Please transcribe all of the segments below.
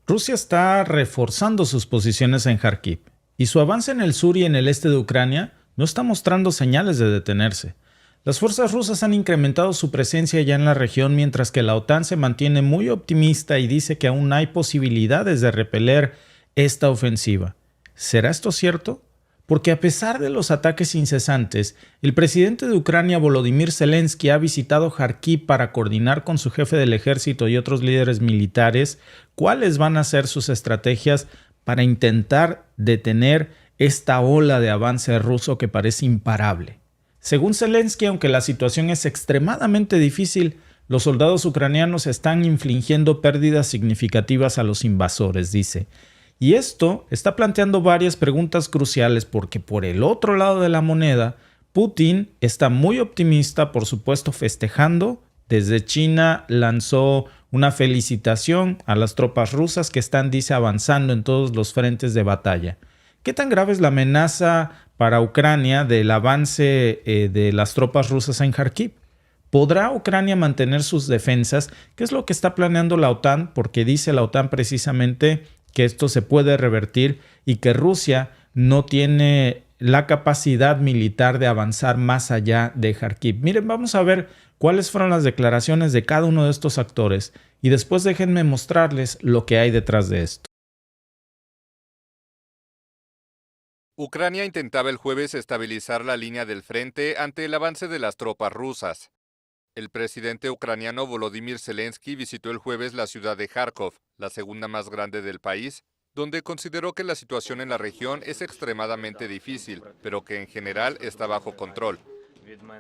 Rusia está reforzando sus posiciones en Kharkiv y su avance en el sur y en el este de Ucrania no está mostrando señales de detenerse. Las fuerzas rusas han incrementado su presencia ya en la región, mientras que la OTAN se mantiene muy optimista y dice que aún hay posibilidades de repeler esta ofensiva. ¿Será esto cierto? Porque a pesar de los ataques incesantes, el presidente de Ucrania, Volodymyr Zelensky, ha visitado Kharkiv para coordinar con su jefe del ejército y otros líderes militares cuáles van a ser sus estrategias para intentar detener esta ola de avance ruso que parece imparable. Según Zelensky, aunque la situación es extremadamente difícil, los soldados ucranianos están infligiendo pérdidas significativas a los invasores, dice. Y esto está planteando varias preguntas cruciales porque por el otro lado de la moneda, Putin está muy optimista, por supuesto festejando. Desde China lanzó una felicitación a las tropas rusas que están, dice, avanzando en todos los frentes de batalla. ¿Qué tan grave es la amenaza para Ucrania del avance de las tropas rusas en Kharkiv? ¿Podrá Ucrania mantener sus defensas? ¿Qué es lo que está planeando la OTAN? Porque dice la OTAN precisamente que esto se puede revertir y que Rusia no tiene la capacidad militar de avanzar más allá de Kharkiv. Miren, vamos a ver cuáles fueron las declaraciones de cada uno de estos actores y después déjenme mostrarles lo que hay detrás de esto. Ucrania intentaba el jueves estabilizar la línea del frente ante el avance de las tropas rusas. El presidente ucraniano Volodymyr Zelensky visitó el jueves la ciudad de Kharkov, la segunda más grande del país, donde consideró que la situación en la región es extremadamente difícil, pero que en general está bajo control.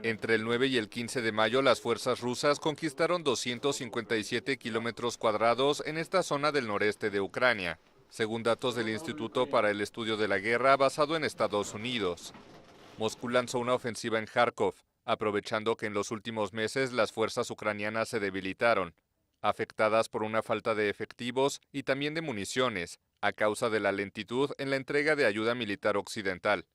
Entre el 9 y el 15 de mayo, las fuerzas rusas conquistaron 257 kilómetros cuadrados en esta zona del noreste de Ucrania, según datos del Instituto para el Estudio de la Guerra basado en Estados Unidos. Moscú lanzó una ofensiva en Kharkov, aprovechando que en los últimos meses las fuerzas ucranianas se debilitaron, afectadas por una falta de efectivos y también de municiones, a causa de la lentitud en la entrega de ayuda militar occidental.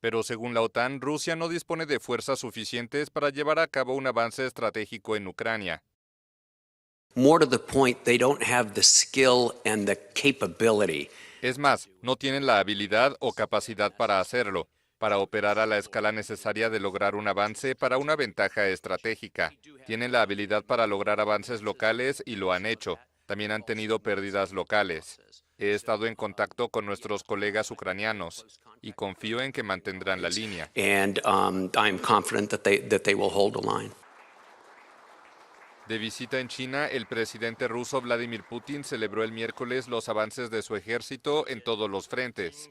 Pero según la OTAN, Rusia no dispone de fuerzas suficientes para llevar a cabo un avance estratégico en Ucrania. More to the point, they don't have the skill and the capability. Es más, no tienen la habilidad o capacidad para hacerlo, para operar a la escala necesaria de lograr un avance para una ventaja estratégica. Tienen la habilidad para lograr avances locales y lo han hecho. También han tenido pérdidas locales. He estado en contacto con nuestros colegas ucranianos y confío en que mantendrán la línea. And I'm confident that they will hold the line. De visita en China, el presidente ruso Vladimir Putin celebró el miércoles los avances de su ejército en todos los frentes.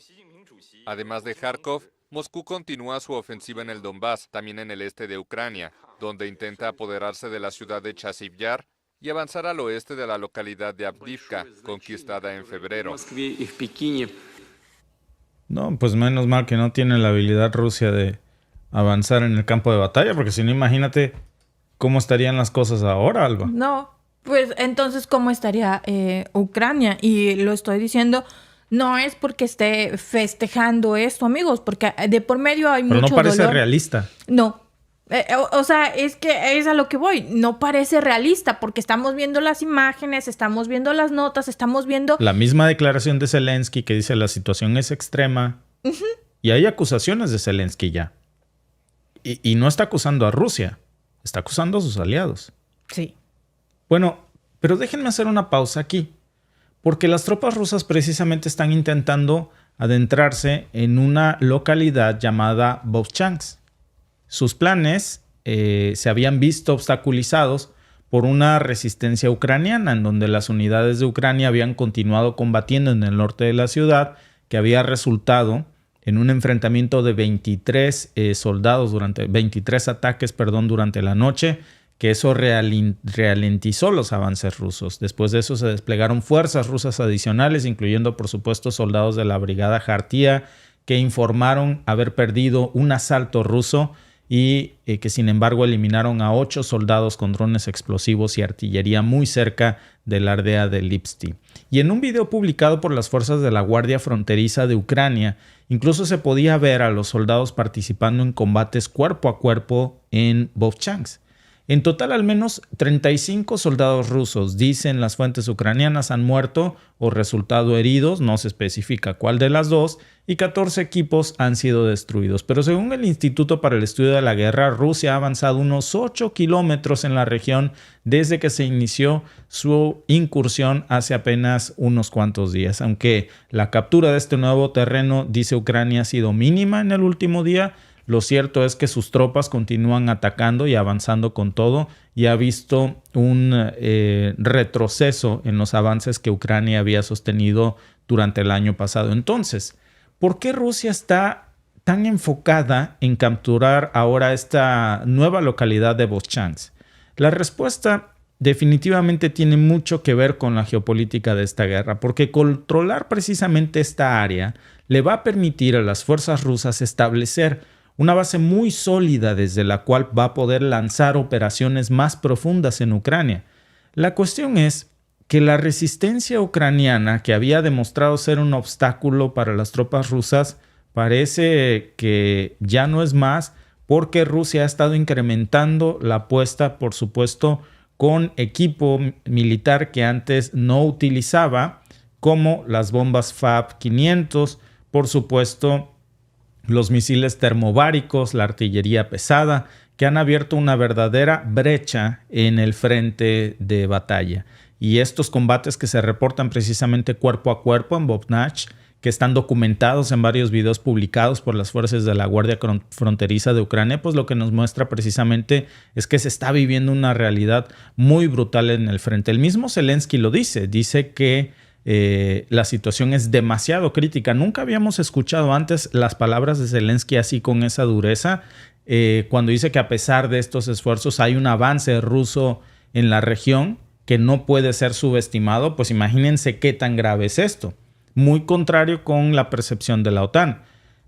Además de Kharkov, Moscú continúa su ofensiva en el Donbass, también en el este de Ucrania, donde intenta apoderarse de la ciudad de Chasiv Yar y avanzar al oeste de la localidad de Avdiivka, conquistada en febrero. No, pues menos mal que no tiene la habilidad Rusia de avanzar en el campo de batalla, porque si no, imagínate cómo estarían las cosas ahora, Alba. No, pues entonces, ¿cómo estaría Ucrania? Y lo estoy diciendo, no es porque esté festejando esto, amigos, porque de por medio hay mucho dolor. Pero no parece realista. No. O sea, es que es a lo que voy. No parece realista porque estamos viendo las imágenes, estamos viendo las notas, estamos viendo... La misma declaración de Zelensky que dice la situación es extrema. Y hay acusaciones de Zelensky ya. Y no está acusando a Rusia. Está acusando a sus aliados. Sí. Bueno, pero déjenme hacer una pausa aquí. Porque las tropas rusas precisamente están intentando adentrarse en una localidad llamada Vovchansk. Sus planes se habían visto obstaculizados por una resistencia ucraniana, en donde las unidades de Ucrania habían continuado combatiendo en el norte de la ciudad, que había resultado en un enfrentamiento de 23 ataques durante la noche, que eso ralentizó los avances rusos. Después de eso se desplegaron fuerzas rusas adicionales, incluyendo por supuesto soldados de la brigada Jartía, que informaron haber perdido un asalto ruso y que sin embargo eliminaron a 8 soldados con drones explosivos y artillería muy cerca de la aldea de Lipsty. Y en un video publicado por las fuerzas de la Guardia Fronteriza de Ucrania, incluso se podía ver a los soldados participando en combates cuerpo a cuerpo en Vovchansk. En total, al menos 35 soldados rusos, dicen las fuentes ucranianas, han muerto o resultado heridos, no se especifica cuál de las dos, y 14 equipos han sido destruidos. Pero según el Instituto para el Estudio de la Guerra, Rusia ha avanzado unos 8 kilómetros en la región desde que se inició su incursión hace apenas unos cuantos días. Aunque la captura de este nuevo terreno, dice Ucrania, ha sido mínima en el último día, lo cierto es que sus tropas continúan atacando y avanzando con todo y ha visto un retroceso en los avances que Ucrania había sostenido durante el año pasado. Entonces, ¿por qué Rusia está tan enfocada en capturar ahora esta nueva localidad de Vovchansk? La respuesta definitivamente tiene mucho que ver con la geopolítica de esta guerra, porque controlar precisamente esta área le va a permitir a las fuerzas rusas establecer una base muy sólida desde la cual va a poder lanzar operaciones más profundas en Ucrania. La cuestión es que la resistencia ucraniana, que había demostrado ser un obstáculo para las tropas rusas, parece que ya no es más, porque Rusia ha estado incrementando la apuesta, por supuesto, con equipo militar que antes no utilizaba, como las bombas FAB-500, por supuesto, los misiles termobáricos, la artillería pesada, que han abierto una verdadera brecha en el frente de batalla. Y estos combates que se reportan precisamente cuerpo a cuerpo en Vovchansk, que están documentados en varios videos publicados por las fuerzas de la Guardia Fronteriza de Ucrania, pues lo que nos muestra precisamente es que se está viviendo una realidad muy brutal en el frente. El mismo Zelensky lo dice que la situación es demasiado crítica. Nunca habíamos escuchado antes las palabras de Zelensky así con esa dureza, cuando dice que a pesar de estos esfuerzos hay un avance ruso en la región que no puede ser subestimado. Pues imagínense qué tan grave es esto. Muy contrario con la percepción de la OTAN.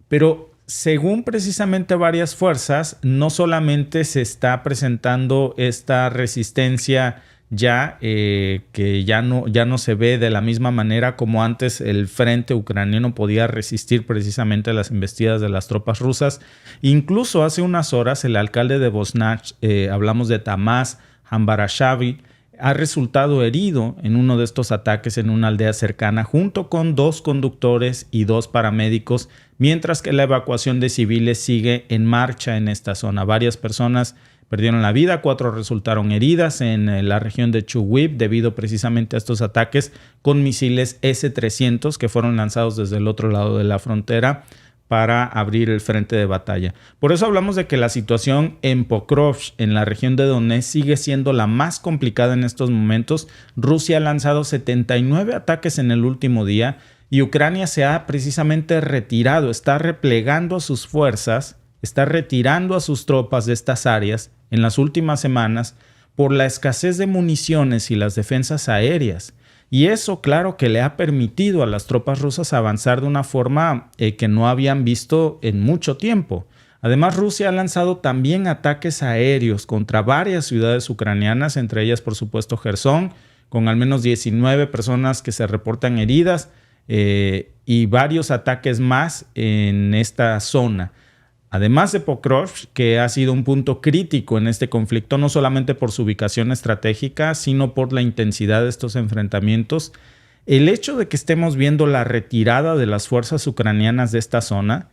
Pero según precisamente varias fuerzas, no solamente se está presentando esta resistencia que ya no se ve de la misma manera como antes el frente ucraniano podía resistir precisamente a las embestidas de las tropas rusas. Incluso hace unas horas el alcalde de Vovchansk, hablamos de Tamás Hambarashvili, ha resultado herido en uno de estos ataques en una aldea cercana, junto con 2 conductores y 2 paramédicos, mientras que la evacuación de civiles sigue en marcha en esta zona. Varias personas perdieron la vida, 4 resultaron heridas en la región de Chuhuiv debido precisamente a estos ataques con misiles S-300 que fueron lanzados desde el otro lado de la frontera para abrir el frente de batalla. Por eso hablamos de que la situación en Pokrovsk, en la región de Donetsk, sigue siendo la más complicada en estos momentos. Rusia ha lanzado 79 ataques en el último día y Ucrania se ha precisamente retirado, está replegando a sus fuerzas, está retirando a sus tropas de estas áreas en las últimas semanas por la escasez de municiones y las defensas aéreas. Y eso, claro, que le ha permitido a las tropas rusas avanzar de una forma que no habían visto en mucho tiempo. Además, Rusia ha lanzado también ataques aéreos contra varias ciudades ucranianas, entre ellas, por supuesto, Jersón, con al menos 19 personas que se reportan heridas y varios ataques más en esta zona. Además de Pokrovsk, que ha sido un punto crítico en este conflicto, no solamente por su ubicación estratégica, sino por la intensidad de estos enfrentamientos, el hecho de que estemos viendo la retirada de las fuerzas ucranianas de esta zona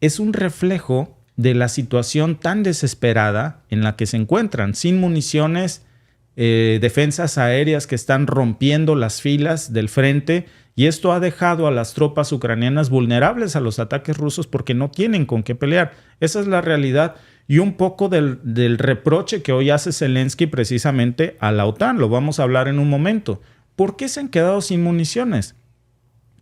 es un reflejo de la situación tan desesperada en la que se encuentran, sin municiones, defensas aéreas que están rompiendo las filas del frente, y esto ha dejado a las tropas ucranianas vulnerables a los ataques rusos porque no tienen con qué pelear. Esa es la realidad y un poco del reproche que hoy hace Zelensky precisamente a la OTAN. Lo vamos a hablar en un momento. ¿Por qué se han quedado sin municiones?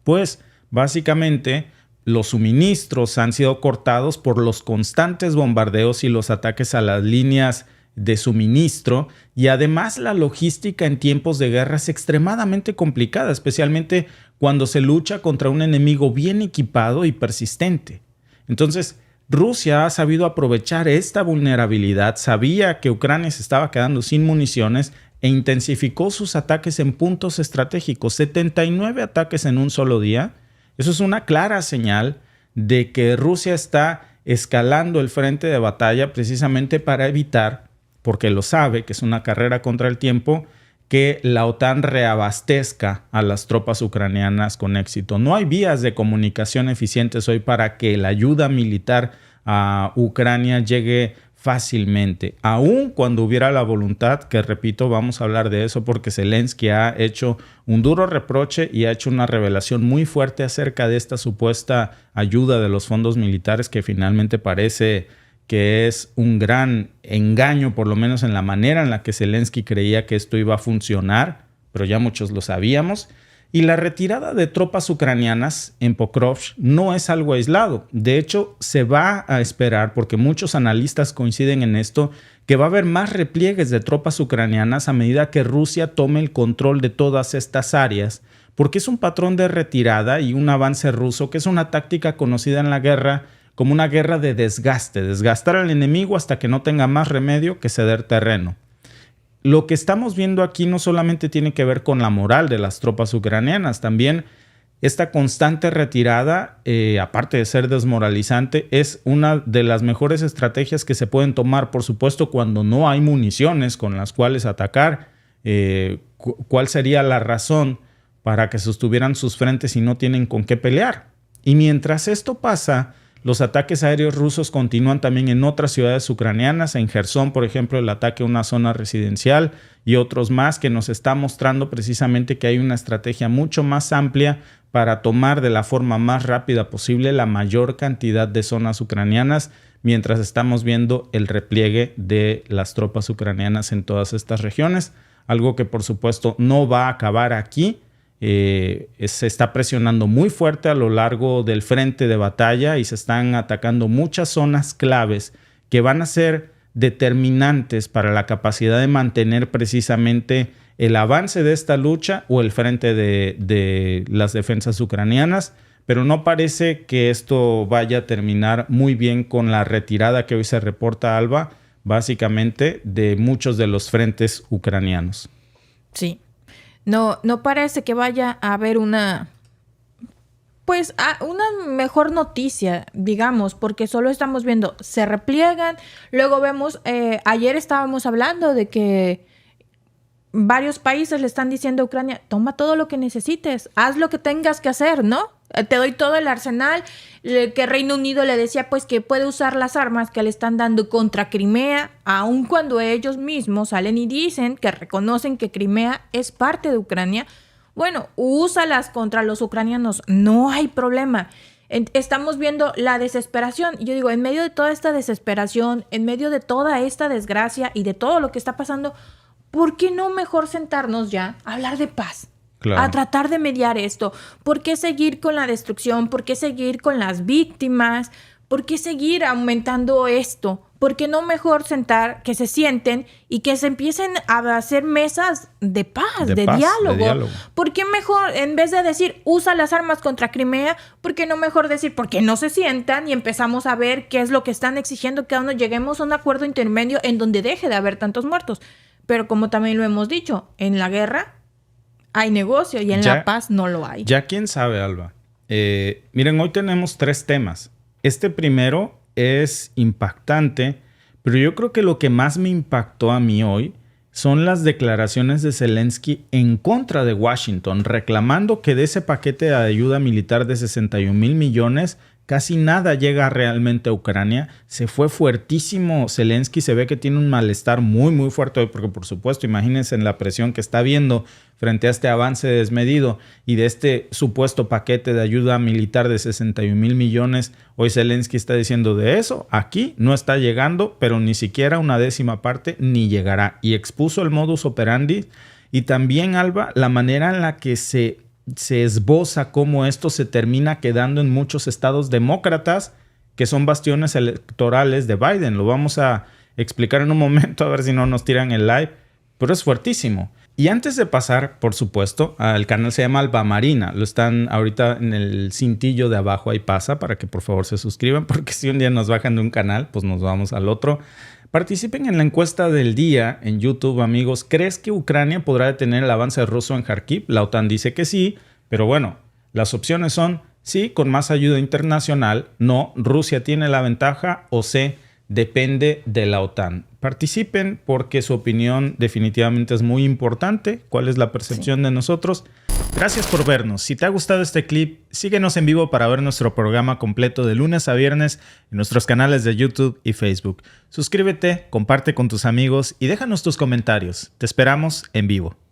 Pues básicamente los suministros han sido cortados por los constantes bombardeos y los ataques a las líneas de suministro, y además la logística en tiempos de guerra es extremadamente complicada, especialmente cuando se lucha contra un enemigo bien equipado y persistente. Entonces, Rusia ha sabido aprovechar esta vulnerabilidad, sabía que Ucrania se estaba quedando sin municiones e intensificó sus ataques en puntos estratégicos. 79 ataques en un solo día. Eso es una clara señal de que Rusia está escalando el frente de batalla precisamente para evitar porque lo sabe, que es una carrera contra el tiempo, que la OTAN reabastezca a las tropas ucranianas con éxito. No hay vías de comunicación eficientes hoy para que la ayuda militar a Ucrania llegue fácilmente, aun cuando hubiera la voluntad, que repito, vamos a hablar de eso porque Zelensky ha hecho un duro reproche y ha hecho una revelación muy fuerte acerca de esta supuesta ayuda de los fondos militares, que finalmente parece que es un gran engaño, por lo menos en la manera en la que Zelensky creía que esto iba a funcionar, pero ya muchos lo sabíamos. Y la retirada de tropas ucranianas en Pokrovsk no es algo aislado. De hecho, se va a esperar, porque muchos analistas coinciden en esto, que va a haber más repliegues de tropas ucranianas a medida que Rusia tome el control de todas estas áreas, porque es un patrón de retirada y un avance ruso que es una táctica conocida en la guerra como una guerra de desgaste, desgastar al enemigo hasta que no tenga más remedio que ceder terreno. Lo que estamos viendo aquí no solamente tiene que ver con la moral de las tropas ucranianas, también esta constante retirada, aparte de ser desmoralizante, es una de las mejores estrategias que se pueden tomar, por supuesto, cuando no hay municiones con las cuales atacar. ¿Cuál sería la razón para que sostuvieran sus frentes y no tienen con qué pelear? Y mientras esto pasa, los ataques aéreos rusos continúan también en otras ciudades ucranianas. En Gerson, por ejemplo, el ataque a una zona residencial y otros más, que nos está mostrando precisamente que hay una estrategia mucho más amplia para tomar de la forma más rápida posible la mayor cantidad de zonas ucranianas, mientras estamos viendo el repliegue de las tropas ucranianas en todas estas regiones. Algo que, por supuesto, no va a acabar aquí. Se está presionando muy fuerte a lo largo del frente de batalla y se están atacando muchas zonas claves que van a ser determinantes para la capacidad de mantener precisamente el avance de esta lucha o el frente de las defensas ucranianas, pero no parece que esto vaya a terminar muy bien con la retirada que hoy se reporta, Alba, básicamente de muchos de los frentes ucranianos. Sí. No parece que vaya a haber una mejor noticia, digamos, porque solo estamos viendo, se repliegan, luego vemos, ayer estábamos hablando de que varios países le están diciendo a Ucrania, toma todo lo que necesites, haz lo que tengas que hacer, ¿no? Te doy todo el arsenal, que Reino Unido le decía pues que puede usar las armas que le están dando contra Crimea, aun cuando ellos mismos salen y dicen que reconocen que Crimea es parte de Ucrania. Bueno, úsalas contra los ucranianos, no hay problema. Estamos viendo la desesperación. Yo digo, en medio de toda esta desesperación, en medio de toda esta desgracia y de todo lo que está pasando, ¿por qué no mejor sentarnos ya a hablar de paz? Claro. A tratar de mediar esto. ¿Por qué seguir con la destrucción? ¿Por qué seguir con las víctimas? ¿Por qué seguir aumentando esto? ¿Por qué no mejor que se sienten y que se empiecen a hacer mesas de paz, de diálogo? ¿Por qué mejor, en vez de decir, usa las armas contra Crimea, por qué no mejor decir, por qué no se sientan y empezamos a ver qué es lo que están exigiendo cada uno? Lleguemos a un acuerdo intermedio en donde deje de haber tantos muertos. Pero como también lo hemos dicho, en la guerra hay negocio y en la paz no lo hay. Ya quién sabe, Alba. Miren, hoy tenemos 3 temas. Este primero es impactante, pero yo creo que lo que más me impactó a mí hoy son las declaraciones de Zelensky en contra de Washington, reclamando que de ese paquete de ayuda militar de 61 mil millones, casi nada llega realmente a Ucrania. Se fue fuertísimo Zelensky, se ve que tiene un malestar muy, muy fuerte hoy, porque por supuesto, imagínense en la presión que está viendo frente a este avance desmedido y de este supuesto paquete de ayuda militar de 61 mil millones. Hoy Zelensky está diciendo de eso, aquí no está llegando, pero ni siquiera una décima parte ni llegará. Y expuso el modus operandi y también, Alba, la manera en la que se esboza cómo esto se termina quedando en muchos estados demócratas que son bastiones electorales de Biden. Lo vamos a explicar en un momento, a ver si no nos tiran el live, pero es fuertísimo. Y antes de pasar, por supuesto, el canal se llama Alba Marina. Lo están ahorita en el cintillo de abajo, ahí pasa, para que por favor se suscriban, porque si un día nos bajan de un canal, pues nos vamos al otro. Participen en la encuesta del día en YouTube, amigos. ¿Crees que Ucrania podrá detener el avance ruso en Kharkiv? La OTAN dice que sí, pero bueno, las opciones son sí, con más ayuda internacional, no, Rusia tiene la ventaja, o C, depende de la OTAN. Participen porque su opinión definitivamente es muy importante. ¿Cuál es la percepción de nosotros? Gracias por vernos. Si te ha gustado este clip, síguenos en vivo para ver nuestro programa completo de lunes a viernes en nuestros canales de YouTube y Facebook. Suscríbete, comparte con tus amigos y déjanos tus comentarios. Te esperamos en vivo.